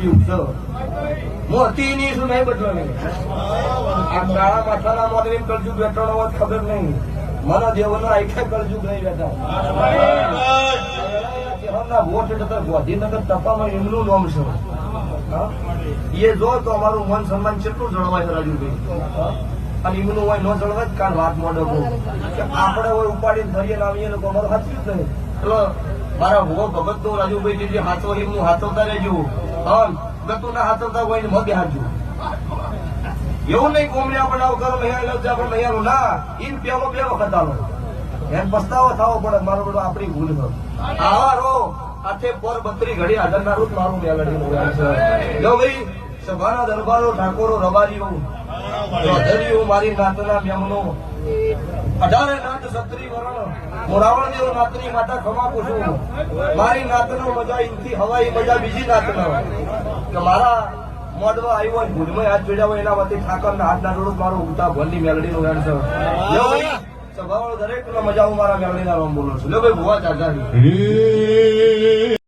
સત્યુગ છે મોતી ની શું નહીં બદલો નહીં આ કાળા માથાના મોદરી કળજુગ બેઠવાનો હોત ખબર નહીં મને દેવનો આખે કળજુગ નહીં બેઠા વોટ ગાંધીનગર તપામાં એમનું નામ છે એ જો તો અમારું મન સન્માન કેટલું જળવાય છે રાજુભાઈ અને એમનું હોય ન જળવાય કાલ વાત મોડો બહુ કે આપણે હોય ઉપાડીને ફરીએ આવીએ લોકો અમારું સાચું જ નહીં એટલે મારા ભૂવો ભગત નું રાજુભાઈ જે હાથો એમનું હાથવતા રહેજો ગતું ના હાથવતા હોય ને મગે હાથજો એવું નહીં કોમળ્યા બનાવ કરો નહીં ના ઈન પેલો બે વખત આલો એમ પસ્તાવો થવો પડે મારો બધું આપણી ભૂલ છે આવા રો આથે પર 32 ઘડી હાજર ના રૂપ મારું મેલડી જો ભાઈ સભાના દરબારો ઠાકોરો રબારીઓ ચૌધરીઓ મારી નાતના મેમનો 18 નાત 36 વરણ મોરાવળ દેવ નાતની માતા ખમા પૂછું મારી નાતનો મજા ઇનથી હવાઈ મજા બીજી નાતનો કે મારા મોડવા આવ્યો હોય ભૂલમાં હાથ જોડ્યા હોય એના વતી ઠાકર ના હાથ ના રોડ મારો ઉગતા ભોલની મેલડી નું ગાન છે લો ભાઈ સભાવાળો દરેક મજા હું મારા મેલડી ના નામ બોલું છું લો ભાઈ ભુવા ચાચા